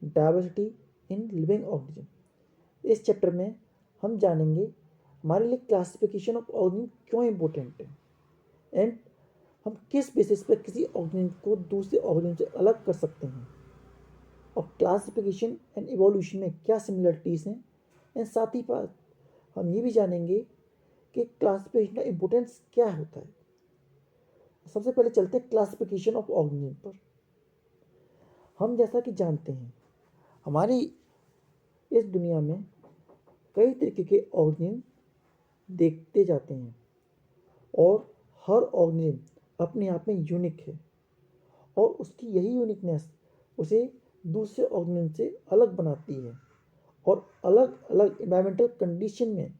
Diversity in living organism. इस chapter में हम जानेंगे हमारे लिए क्लासिफिकेशन ऑफ ऑर्गेनिज्म क्यों इम्पोर्टेंट है एंड हम किस बेसिस पर किसी ऑर्गेनिज्म को दूसरे ऑर्गेनिज्म से अलग कर सकते हैं, और क्लासिफिकेशन एंड इवोल्यूशन में क्या सिमिलरिटीज़ हैं। एंड साथ ही साथ हम ये भी जानेंगे कि क्लासिफिकेशन का इम्पोर्टेंस क्या होता है। सबसे पहले चलते हैं क्लासिफिकेशन ऑफ ऑर्गेनिज्म पर। हम जैसा कि जानते हैं हमारी इस दुनिया में कई तरीके के ऑर्गेनिज्म देखते जाते हैं और हर ऑर्गेनिज्म अपने आप में यूनिक है और उसकी यही यूनिकनेस उसे दूसरे ऑर्गेनिज्म से अलग बनाती है और अलग अलग इन्वायरमेंटल कंडीशन में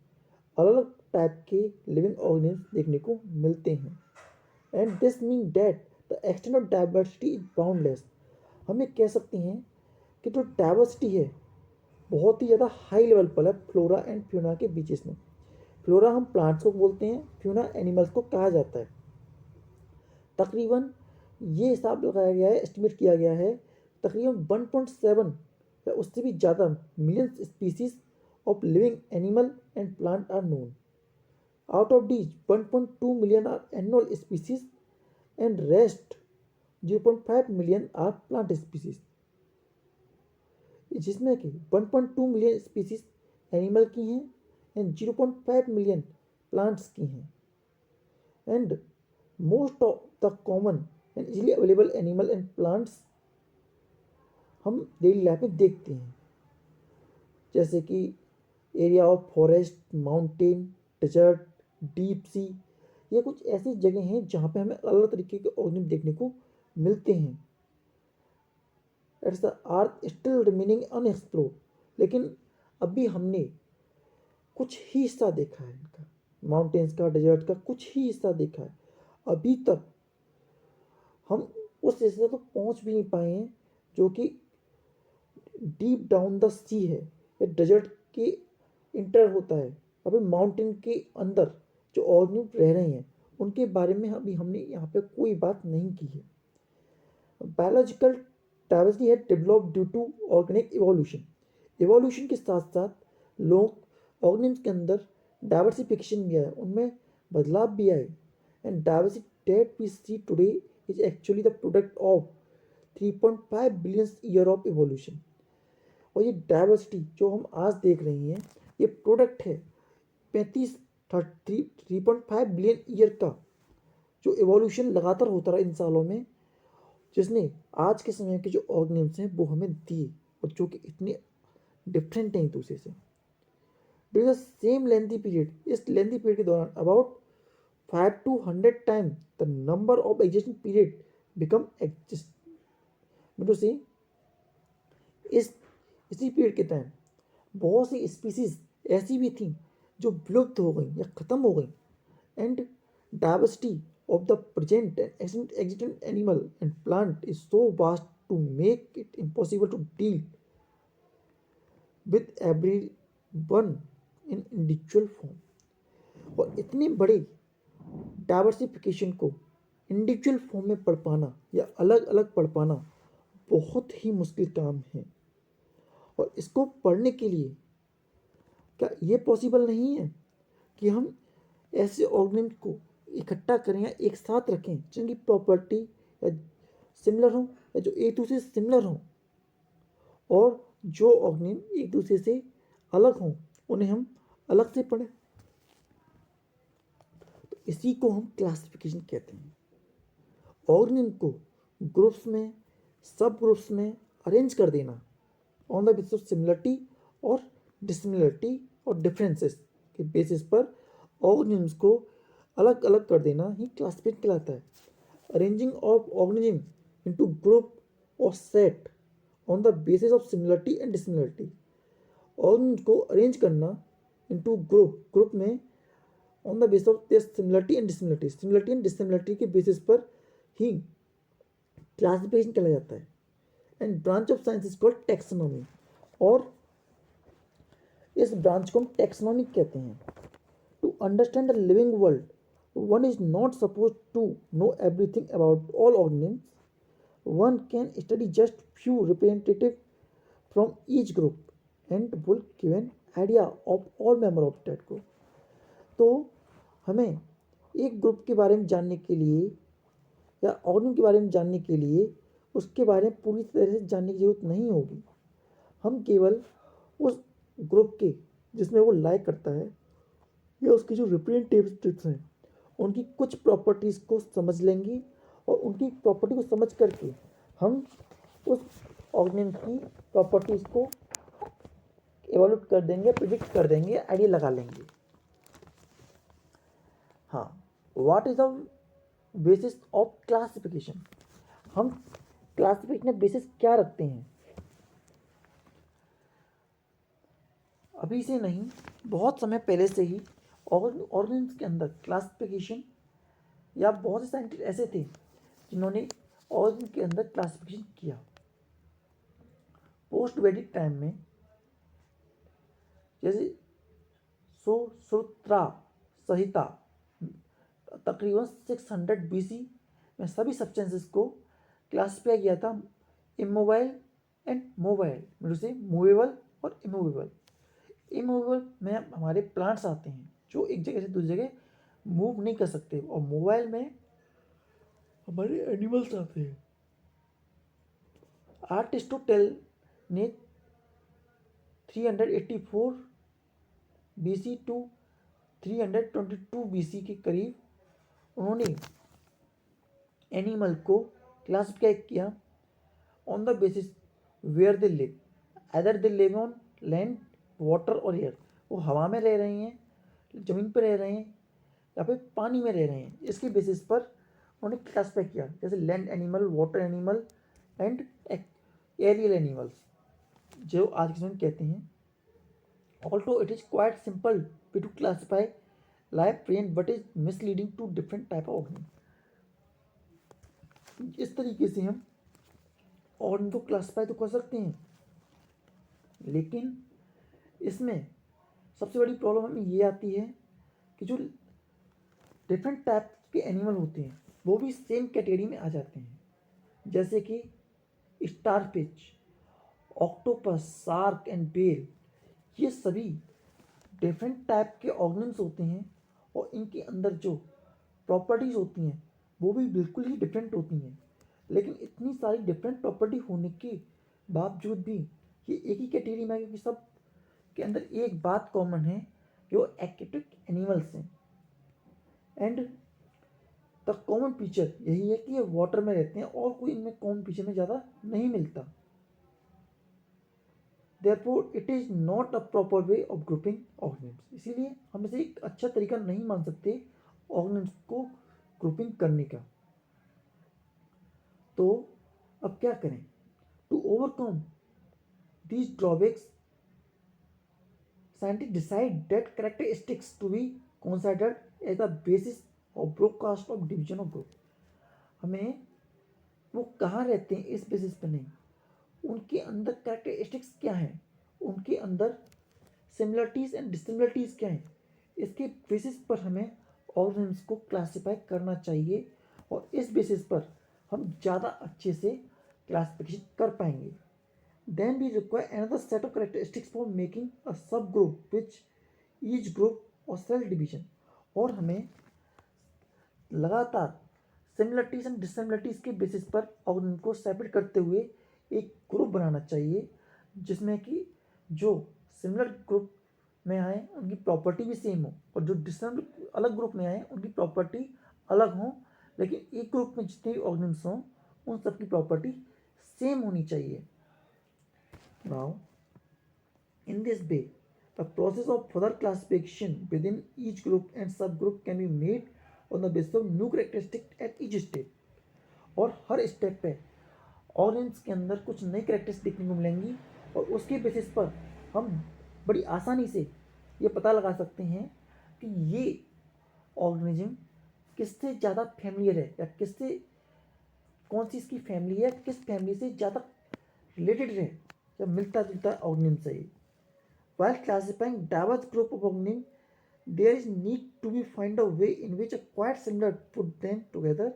अलग अलग टाइप के लिविंग ऑर्गेनिज्म देखने को मिलते हैं। And this mean that the extent of diversity is boundless. हम ये कह सकते हैं कि जो डाइवर्सिटी है बहुत ही ज़्यादा हाई लेवल पर है फ्लोरा एंड फ्यूना के बीचेस में। फ्लोरा हम प्लांट्स को बोलते हैं, फ्यूना एनिमल्स को कहा जाता है। तकरीबन ये हिसाब लगाया गया है, एस्टिमेट किया गया है तकरीबन 1.7 या उससे भी ज़्यादा million species of living animal and plant are known. Out of these 1.2 million are animal species and rest 0.5 million are plant species, जिसमें कि 1.2 मिलियन स्पीसीज एनिमल की हैं एंड 0.5 मिलियन प्लांट्स की हैं। And most of the common and easily available animal and plants हम daily life में देखते हैं, जैसे कि area of forest, mountain, desert, deep sea. ये कुछ ऐसी जगह हैं जहाँ पे हमें अलग अलग तरीके के ऑर्गेनिज्म देखने को मिलते हैं। It's the earth still remaining unexplored, लेकिन अभी हमने कुछ ही हिस्सा देखा है इनका, माउंटेन्स का, डेजर्ट का कुछ ही हिस्सा देखा है। अभी तक हम उस हिस्से तक पहुंच भी नहीं पाए हैं जो कि डीप डाउन द सी है या डेजर्ट के इंटर होता है। अभी माउंटेन के अंदर जो ऑर्गेनिज्म रह रहे हैं उनके बारे में अभी हमने यहाँ पे कोई बात नहीं की है। बायोलॉजिकल डाइवर्सिटी है develop due to organic evolution. Evolution के साथ साथ लोग ऑर्गेनिज्म के अंदर डाइवर्सिफिकेशन भी आया, उनमें बदलाव भी आए। And diversity that we see today is actually the product of 3.5 billion year of evolution. और ये डाइवर्सिटी जो हम आज देख रहे हैं ये प्रोडक्ट है 3.5 बिलियन ईयर का जो इवोल्यूशन लगातार होता रहा इन सालों में, जिसने आज के समय के जो ऑर्गेनिज्म हैं वो हमें दिए और जो कि इतने डिफरेंट हैं एक दूसरे से। During the same lengthy period, इस लेंथी पीरियड के दौरान about 5 to 100 time the number of existing period become exist. To see इसी पीरियड के टाइम बहुत सी स्पीसीज ऐसी भी थी जो विलुप्त हो गई या ख़त्म हो गई। And diversity of the present and existent animal and plant is so vast to make it impossible to deal with everyone in individual form। और इतनी बड़ी डाइवर्सिफिकेशन को इंडिविजुअल फॉर्म में पढ़ पाना या अलग अलग पढ़ पाना बहुत ही मुश्किल काम है। और इसको पढ़ने के लिए क्या ये पॉसिबल नहीं है कि हम ऐसे ऑर्गेनिज्म को इकट्ठा करें या एक साथ रखें जिनकी प्रॉपर्टी या सिमिलर हो या जो एक दूसरे से सिमिलर हो, और जो ऑर्गेनिज्म एक दूसरे से अलग हों उन्हें हम अलग से पढ़ें। तो इसी को हम क्लासिफिकेशन कहते हैं। ऑर्गेनिज्म को ग्रुप्स में, सब ग्रुप्स में अरेंज कर देना on the basis of similarity और डिसिमिलरिटी और डिफरेंसेस के बेसिस पर ऑर्गेनिज्म को अलग अलग कर देना ही क्लासिफिकेशन कहलाता है। Arranging of organism into group और set on the basis of similarity and dissimilarity. Organism को अरेंज करना इनटू ग्रुप में on the basis of their similarity and dissimilarity, similarity and dissimilarity के बेसिस पर ही क्लासिफिकेशन कहला जाता है। And branch of science is called taxonomy, और इस ब्रांच को हम टैक्सोनॉमी कहते हैं। To understand the living world one is not supposed to know everything about all organisms. One can study just few representative from each group and will give an idea of all member of that group. तो हमें एक group के बारे में जानने के लिए या ऑर्गेनिज्म के बारे में जानने के लिए उसके बारे में पूरी तरह से जानने की जरूरत नहीं होगी। हम केवल उस ग्रुप के जिसमें वो लाइक करता है या उसके जो रिप्रेजेंटेटिव्स हैं उनकी कुछ प्रॉपर्टीज़ को समझ लेंगे और उनकी प्रॉपर्टी को समझ करके हम उस ऑर्गेनिज्म की प्रॉपर्टीज़ को एवोल्यूट कर देंगे, प्रिडिक्ट कर देंगे, आइडिया लगा लेंगे। हाँ, what is the basis of classification? हम क्लासिफिकेशन में बेसिस क्या रखते हैं? अभी से नहीं, बहुत समय पहले से ही ऑर्गेनिज्म के अंदर क्लासिफिकेशन या बहुत से साइंटिस्ट ऐसे थे जिन्होंने ऑर्गेनिज्म के अंदर क्लासिफिकेशन किया। पोस्ट वैदिक टाइम में जैसे सुश्रुता संहिता तकरीबन 600 BC में सभी सब्सटेंसेस को क्लासिफाई किया था इमोबाइल एंड मोबाइल, मतलब से मूवेबल और इमूवेबल। इमूवेबल में हमारे प्लांट्स आते हैं जो एक जगह से दूसरी जगह मूव नहीं कर सकते, और मोबाइल में हमारे एनिमल्स आते हैं। अरिस्टोटेल ने 384 BC टू 322 BC के करीब उन्होंने एनिमल को क्लासिफाई किया on the basis where they live, other they live on land, water और एयर। वो हवा में रह रहे हैं, ज़मीन पर रह रहे हैं या फिर पानी में रह रहे हैं, इसके बेसिस पर उन्होंने क्लासिफाई किया, जैसे land animal, water animal and aerial animals, जो आज के समय कहते हैं। Also it is quite simple to classify life train but is misleading to different type of organism. इस तरीके से हम ऑर्गेनिज्म को क्लासिफाई तो कर सकते हैं, लेकिन इसमें सबसे बड़ी प्रॉब्लम हमें ये आती है कि जो डिफरेंट टाइप के एनिमल होते हैं वो भी सेम कैटेगरी में आ जाते हैं, जैसे कि starfish, octopus, shark and whale. ये सभी डिफरेंट टाइप के ऑर्गेनिम्स होते हैं और इनके अंदर जो प्रॉपर्टीज़ होती हैं वो भी बिल्कुल ही डिफरेंट होती हैं। लेकिन इतनी सारी डिफरेंट प्रॉपर्टी होने के बावजूद भी ये एक ही कैटेगरी में है, क्योंकि सब के अंदर एक बात कॉमन है कि वो एक्वेटिक एनिमल्स हैं। एंड द कॉमन फीचर यही है कि ये वाटर में रहते हैं और कोई इनमें कॉमन फीचर में ज़्यादा नहीं मिलता। Therefore, it is not a proper way of grouping organisms. इसीलिए हम इसे एक अच्छा तरीका नहीं मान सकते ऑर्गेनिम्स को ग्रुपिंग करने का। तो अब क्या करें? To overcome these drawbacks, scientists decide that characteristics to be considered as the basis of broadcast of division of group. हमें वो कहाँ रहते हैं इस बेसिस पर नहीं, उनके अंदर कैरेक्टरिस्टिक्स क्या हैं, उनके अंदर सिमिलरिटीज़ एंड डिसिमिलरिटीज़ क्या हैं, इसके बेसिस पर हमें ऑर्गेनिम्स को क्लासिफाई करना चाहिए और इस बेसिस पर हम ज़्यादा अच्छे से क्लासिफिकेशन कर पाएंगे। Then we require another set of characteristics for making a subgroup which each group और सेल डिवीजन। और हमें लगातार सिमिलरिटीज़ एंड डिसिमिलरिटीज़ के बेसिस पर ऑर्गेनिज्म को सेपरेट करते हुए एक ग्रुप बनाना चाहिए, जिसमें कि जो सिमिलर ग्रुप में आए उनकी प्रॉपर्टी भी सेम हो और जो डिसिमिलर अलग ग्रुप में आए उनकी प्रॉपर्टी अलग हो, लेकिन एक ग्रुप में जितने भी ऑर्गेनिज्म हों उन सबकी प्रॉपर्टी सेम होनी चाहिए। Now in this way the process of further classification within each group and sub group can be made on the basis of new characteristic at each step. और हर step पे organism के अंदर कुछ नई characteristic देखने को मिलेंगी और उसके बेसिस पर हम बड़ी आसानी से ये पता लगा सकते हैं कि ये ऑर्गेनिज्म किससे ज़्यादा फैमिलियर है या किससे कौन सी इसकी फैमिली है, किस फैमिली से ज़्यादा रिलेटेड है या मिलता जुलता ऑर्गेनिज्म से। While classifying diverse group of organism there is need to be find a way in which a quite similar put them together.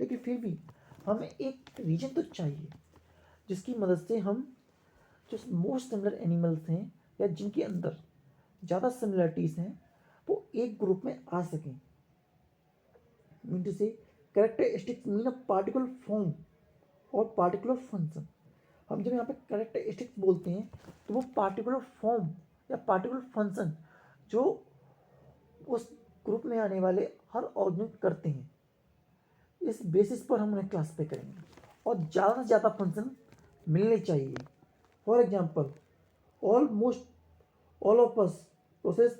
लेकिन फिर भी हमें एक रीजन तो चाहिए जिसकी मदद से हम जो मोस्ट सिमिलर एनिमल्स हैं या जिनके अंदर ज़्यादा सिमिलरिटीज़ हैं वो एक ग्रुप में आ सकें। मीन टू से characteristics mean a particular form और पार्टिकुलर फंक्शन। हम जब यहाँ पे कैरेक्टरिस्टिक्स बोलते हैं तो वो पार्टिकुलर फॉर्म या पार्टिकुलर फंक्शन जो उस ग्रुप में आने वाले हर ऑर्गेनिज्म करते हैं, इस बेसिस पर हम उन्हें क्लासिफाई करेंगे और ज़्यादा से ज़्यादा फंक्शन मिलने चाहिए। For example, almost all of us possess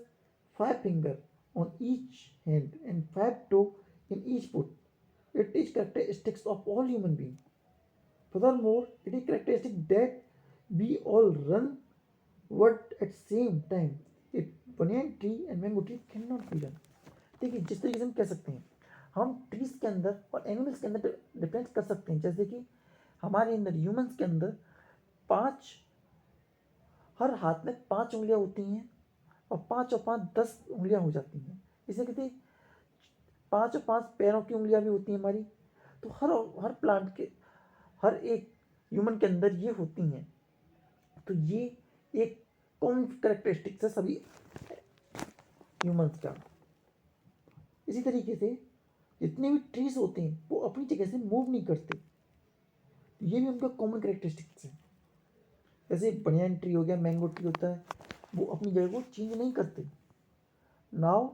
5 fingers on each hand and 5 toes in each foot. It is characteristics of all human beings. Furthermore, it is characteristic that we all run what at same time. A banyan tree and mango tree cannot be run. देखिए, जिस तरीके से हम कह सकते हैं, हम trees के अंदर और एनिमल्स के अंदर डिफरेंस कर सकते हैं। जैसे कि हमारे अंदर ह्यूमंस के अंदर हर हाथ में 5 उंगलियां होती हैं और 5 और 5 10 उंगलियां हो जाती हैं। इसे कहते 5 और 5 पैरों की उंगलियां भी होती हैं हमारी। तो हर प्लांट के हर एक ह्यूमन के अंदर ये होती हैं। तो ये एक कॉमन कैरेक्टरिस्टिक्स है सभी ह्यूमंस का। इसी तरीके से जितने भी ट्रीज होते हैं वो अपनी जगह से मूव नहीं करते, ये भी उनका कॉमन कैरेक्टरिस्टिक्स है। जैसे बनियान ट्री हो गया, मैंगो ट्री होता है, वो अपनी जगह को चेंज नहीं करते। Now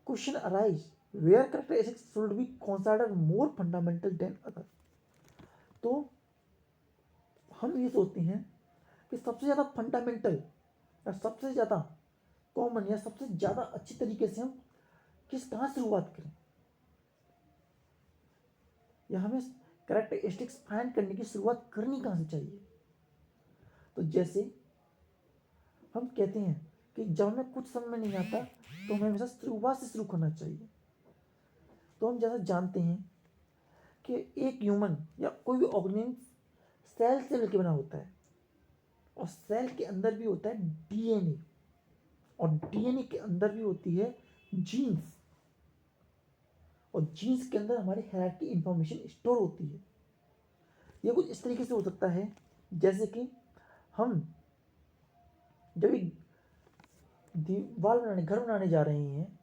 question arise where characteristics should be considered more fundamental than other. तो हम ये सोचते हैं कि सबसे ज़्यादा फंडामेंटल या सबसे ज़्यादा कॉमन या सबसे ज़्यादा अच्छी तरीके से हम कहाँ शुरुआत करें, या हमें कैरेक्टरिस्टिक्स फाइंड करने की शुरुआत करनी कहाँ से चाहिए। तो जैसे हम कहते हैं कि जब हमें कुछ समझ में नहीं आता तो हमें हमेशा शुरुआत से शुरू करना चाहिए। तो हम जैसा जानते हैं कि एक ह्यूमन या कोई भी ऑर्गेनिज्म सेल से मिलकर बना होता है और सेल के अंदर भी होता है डीएनए और डीएनए के अंदर भी होती है जीन्स और जीन्स के अंदर हमारी हायरार्की इंफॉर्मेशन स्टोर होती है। यह कुछ इस तरीके से हो सकता है जैसे कि हम जब एक दीवार बनाने घर बनाने जा रहे हैं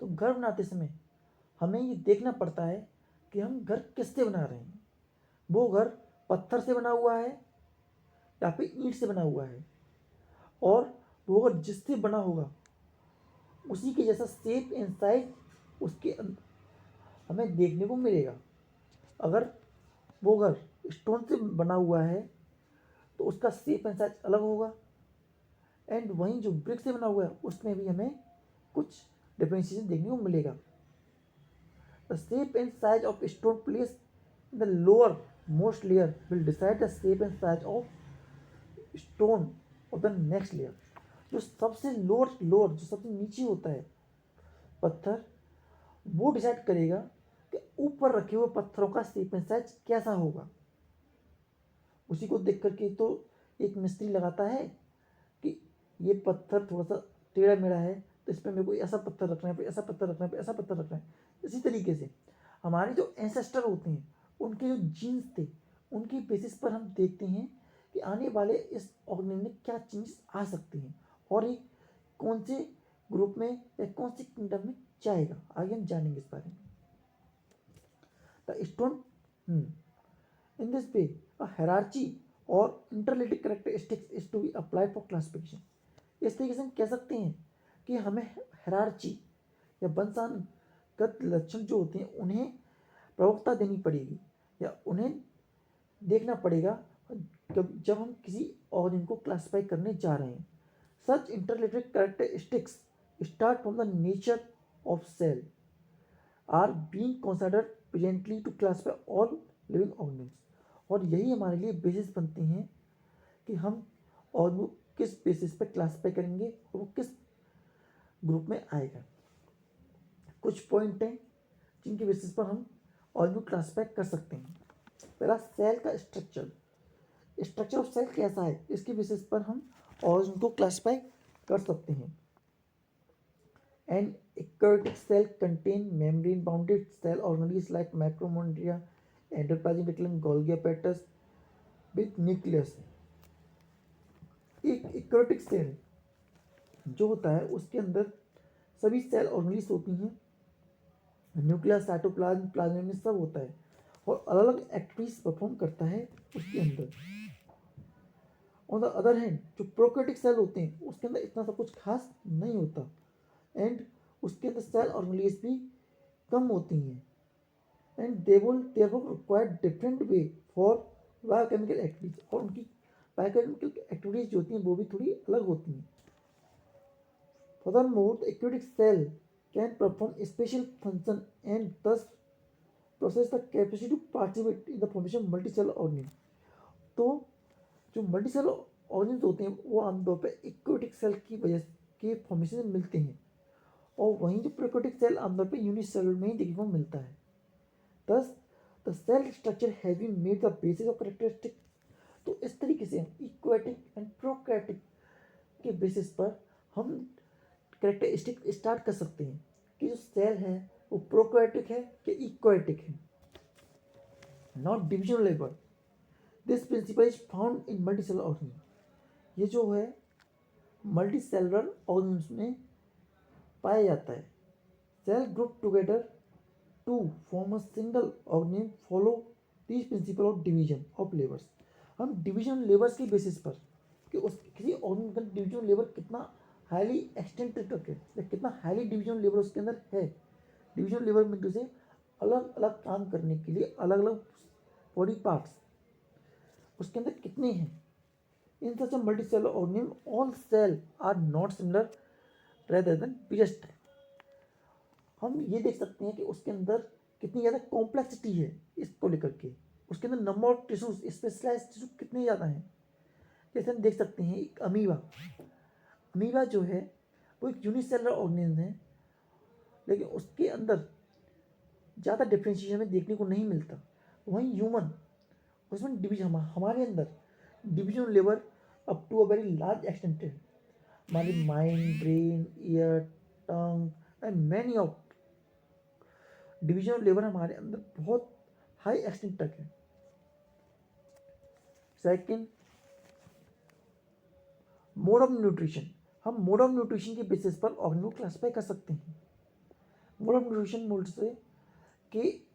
तो घर बनाते समय हमें ये देखना पड़ता है कि हम घर किससे बना रहे हैं। वो घर पत्थर से बना हुआ है या फिर ईंट से बना हुआ है, और वो घर जिससे बना होगा उसी के जैसा शेप एंड साइज उसके हमें देखने को मिलेगा। अगर वो घर स्टोन से बना हुआ है तो उसका शेप एंड साइज अलग होगा, एंड वहीं जो ब्रिक से बना हुआ है उसमें भी हमें कुछ डिफरेंशिएशन देखने को मिलेगा। The shape and size of stone place in the lower most layer will decide the shape and size of stone of the next layer. जो सबसे लोअर जो सबसे नीचे होता है पत्थर, वो डिसाइड करेगा कि ऊपर रखे हुए पत्थरों का शेप एंड साइज कैसा होगा। उसी को देख करके तो एक मिस्त्री लगाता है कि ये पत्थर थोड़ा सा टेढ़ा मेढ़ा है तो इस पर मेरे को ऐसा पत्थर रखना है, फिर ऐसा पत्थर रखना है, फिर ऐसा पत्थर रखना है। इसी तरीके से हमारे जो एंसेस्टर होते हैं उनके जो जीन्स थे उनकी बेसिस पर हम देखते हैं कि आने वाले इस ऑर्गेनिज्म में क्या चेंजेस आ सकते हैं और ये कौन से ग्रुप में या कौन से किंगडम में जाएगा। आगे हम जानेंगे इस बारे में। The stone in this way a hierarchy और interrelated characteristics is to be applied for classification. इस तरीके से हम कह सकते हैं कि हमें हायरार्ची या वंशानुगत लक्षण जो होते हैं उन्हें प्रमुखता देनी पड़ेगी या उन्हें देखना पड़ेगा जब हम किसी ऑर्गेनिज्म को क्लासिफाई करने जा रहे हैं। Such interrelated characteristics start from the nature of cell are being considered presently to classify all living organism. और यही हमारे लिए बेसिस बनती हैं कि हम ऑर्गेनिज्म किस बेसिस पर क्लासिफाई करेंगे और वो किस ग्रुप में आएगा। कुछ पॉइंट हैं जिनके बेसिस पर हम ऑर्गेनिज्म क्लासिफाई कर सकते हैं। पहला, सेल का स्ट्रक्चर ऑफ सेल कैसा है, इसके बेसिस पर हम ऑर्गेनिज्म को क्लासिफाई कर सकते हैं। An eukaryotic cell contain membrane bounded cell organelles like mitochondria, endoplasmic reticulum, Golgi apparatus with nucleus. एक इक्रोटिक सेल जो होता है उसके अंदर सभी सेल ऑर्गेनीज होती हैं, न्यूक्लियस, साइटोप्लाज्म, प्लाज्मा में सब होता है और अलग अलग एक्टिविटीज परफॉर्म करता है उसके अंदर। ऑन द अदर हैंड जो प्रोकैरियोटिक सेल होते हैं उसके अंदर इतना सब कुछ खास नहीं होता एंड उसके अंदर सेल ऑर्गेनीज भी कम होती हैं and they will therefore require different way for biochemical activities, और उनकी बायोकेमिकल एक्टिविटीज जो होती हैं वो भी थोड़ी अलग होती हैं। Furthermore, the eukaryotic cell can perform special function and thus possess the capacity to participate in the formation of multicellular organisms. तो जो मल्टीसेल ऑर्गेनिज्म होते हैं वो आमतौर पर इक्विटिक सेल की वजह के फॉर्मेशन से मिलते हैं और वहीं जो प्रोकैरियोटिक सेल आमतौर पर यूनिसेलुलर में ही देखने को मिलता है। Thus, the cell structure has been made the basis of characteristic। तो इस तरीके से हम इक्विटिक एंड प्रोकैरियोटिक के बेसिस पर हम कैरेक्टरिस्टिक स्टार्ट कर सकते हैं कि जो सेल है वो प्रोकैरियोटिक है कि इक्विटिक है। Not division level, this principle is found in multicellular organism. ये जो है मल्टीसेलुलर ऑर्गेनिज्म में पाया जाता है। Cell group together to form a single organism follow this principle of division of labours. हम डिवीजन लेबर्स के बेसिस पर कि उस किसी ऑर्गेनिज्म का डिवीजन लेबर कितना हाईली एक्सटेंडेड तक है या कितना हाईली डिवीजन लेबर उसके अंदर है। डिवीजन लेबर में से अलग अलग काम करने के लिए अलग अलग बॉडी पार्ट्स उसके अंदर कितने हैं। In such a multicellular organism all cell are not similar rather than biggest type. हम ये देख सकते हैं कि उसके अंदर कितनी ज़्यादा कॉम्प्लेक्सिटी है इसको लेकर के, उसके अंदर number of tissues specialised tissue कितने ज़्यादा हैं। जैसे हम देख सकते हैं एक अमीबा जो है वो एक यूनिसेलुलर ऑर्गेनिज्म है लेकिन उसके अंदर ज़्यादा डिफ्रेंशिएशन में देखने को नहीं मिलता। वहीं ह्यूमन उसमें डिवीजन हमारे अंदर division labour up to a very large extent है। हमारे mind, brain, ear, tongue and many of division labour हमारे अंदर बहुत हाई एक्सटेंट तक है। Second, mode of nutrition. हम मोड ऑफ न्यूट्रिशन के बेसिस पर ऑर्गेनिज्म को क्लासिफाई कर सकते हैं। मोड ऑफ न्यूट्रिशन मोड से कि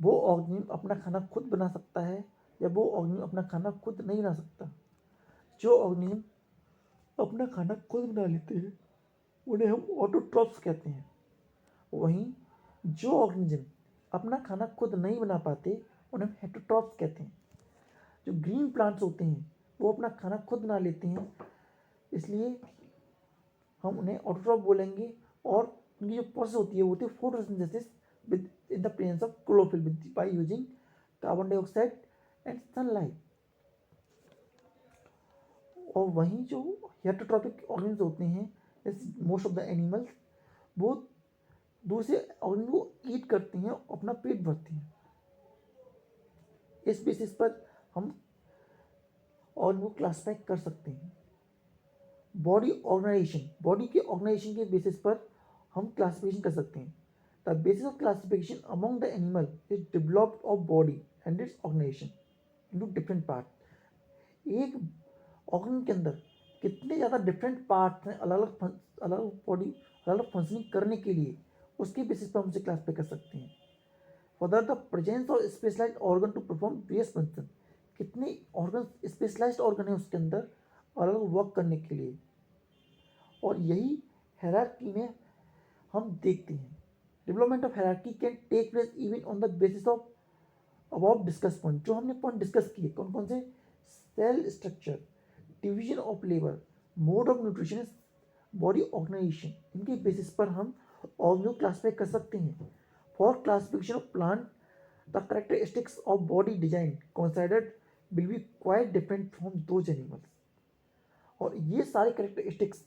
वो ऑर्गेनिज्म अपना खाना खुद बना सकता है या वो ऑर्गेनिज्म अपना खाना खुद नहीं बना सकता। जो ऑर्गेनिज्म अपना खाना खुद बना लेते हैं उन्हें हम ऑटोट्रॉफ्स कहते हैं। वहीं जो ऑर्गेनिज्म अपना खाना खुद नहीं बना पाते उन्हें हेटरोट्रॉफ्स कहते हैं। जो ग्रीन प्लांट्स होते हैं वो अपना खाना खुद बना लेते हैं इसलिए हम उन्हें ऑटोट्रॉफ बोलेंगे और उनकी जो प्रोसेस होती है वो होती है photosynthesis with in the presence of chlorophyll by using carbon dioxide and sunlight. और वहीं जो हेटरोट्रॉपिक ऑर्गेनिज्म होते हैं जैसे मोस्ट ऑफ द एनिमल्स वो दूसरे ऑर्गेनिज्म को ईट करते हैं और अपना पेट भरते हैं। इस बेसिस पर हम ऑर्गेनिज्म को क्लासिफाई कर सकते हैं। बॉडी के ऑर्गेनाइजेशन के बेसिस पर हम क्लासिफिकेशन कर सकते हैं। The basis of classification among the animal is developed of body and its organisation into different part. एक ऑर्गन के अंदर कितने ज़्यादा डिफरेंट पार्ट्स हैं अलग अलग बॉडी अलग अलग फंक्शनिंग करने के लिए, उसके बेसिस पर हम उसे क्लासिफाई कर सकते हैं। Further the presence of specialised organ to perform various function. कितने ऑर्गन स्पेशलाइज्ड ऑर्गन है उसके अंदर अलग अलग वर्क करने के लिए। और यही हायरार्की में हम देखते हैं। Development of hierarchy can take place even on the basis of above discuss point. जो हमने पॉइंट डिस्कस किए कौन कौन से, cell structure, division of labour, mode of nutrition, body organisation, इनके बेसिस पर हम ऑर्गेनिज्म क्लासिफाई कर सकते हैं। For classification of plant the characteristics of body design considered will be quite different from those animals. और ये सारे कैरेक्टरिस्टिक्स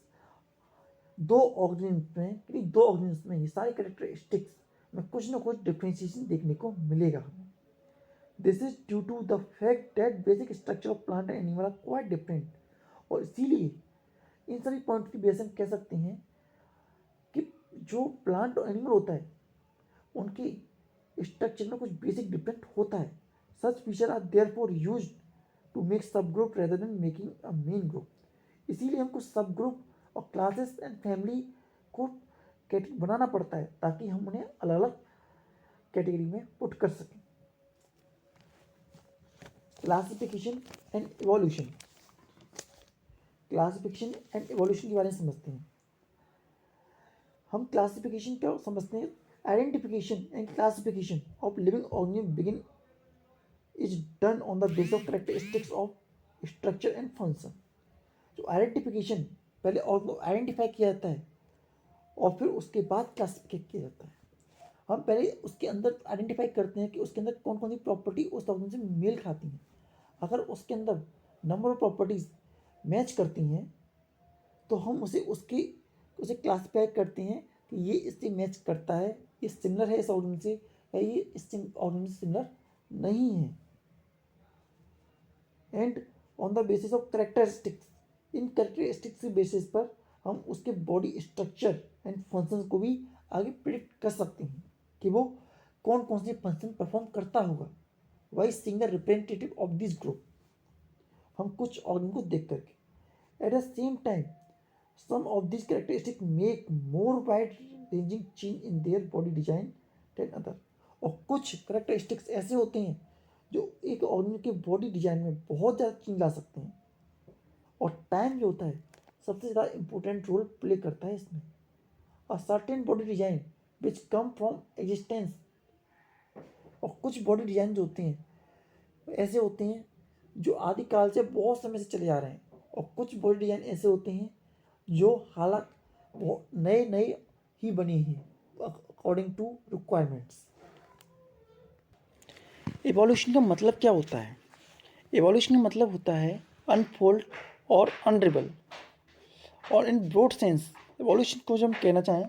दो ऑर्गेनिज्म में ये सारे कैरेक्टरिस्टिक्स में कुछ ना कुछ डिफ्रेंशिएशन देखने को मिलेगा हमें। This is due to the fact that basic structure of plant and animal are quite different. और इसीलिए इन सभी पॉइंट की वजह से हम कह सकते हैं कि जो प्लांट और एनिमल होता है उनकी स्ट्रक्चर में कुछ बेसिक डिफरेंट होता है। Such feature are therefore used to make sub group rather than making a main group. इसीलिए हमको सब ग्रुप और क्लासेस एंड फैमिली को कैटेगरी बनाना पड़ता है ताकि हम उन्हें अलग अलग कैटेगरी में पुट कर सकें। Classification and evolution, classification and evolution के बारे में समझते हैं। हम क्लासिफिकेशन क्या समझते हैं? Identification and classification of living organism begin is done on the base of characteristics of structure and function. जो आइडेंटिफिकेशन, पहले ऑर्गन को आइडेंटिफाई किया जाता है और फिर उसके बाद क्लासिफाई किया जाता है। हम पहले उसके अंदर आइडेंटिफाई करते हैं कि उसके अंदर कौन कौन सी प्रॉपर्टी उस ऑर्गन से मेल खाती हैं। अगर उसके अंदर नंबर ऑफ प्रॉपर्टीज मैच करती हैं तो हम उसे क्लासिफाई करते हैं कि ये इससे मैच करता है, ये सिमिलर है इस ऑर्गन से, या ये इस ऑर्गन से सिमिलर नहीं है। And on the basis of characteristics, in characteristics के बेसिस पर हम उसके बॉडी स्ट्रक्चर एंड फंक्शंस को भी आगे प्रिडिक्ट कर सकते हैं कि वो कौन कौन से फंक्शन परफॉर्म करता होगा। Why single representative of this group, हम कुछ ऑर्गन को देख करके। At the same time some of this characteristic make more wide ranging change in their body design than other. और कुछ कैरेक्टरिस्टिक्स ऐसे होते हैं जो एक ऑर्गन के बॉडी डिजाइन में बहुत ज़्यादा चेंज ला सकते हैं। और टाइम जो होता है सबसे ज़्यादा इम्पोर्टेंट रोल प्ले करता है इसमें। A certain body design which come from existence, और कुछ बॉडी डिजाइन जो होते हैं ऐसे होते हैं जो आदिकाल से बहुत समय से चले आ रहे हैं, और कुछ बॉडी डिजाइन ऐसे होते हैं जो हालांकि नए नए ही बने हैं अकॉर्डिंग टू रिक्वायरमेंट्स। एवोल्यूशन का मतलब क्या होता है? एवोल्यूशन का मतलब होता है अनफोल्ड और अनरेबल। और इन ब्रॉड सेंस एवोल्यूशन को जब हम कहना चाहें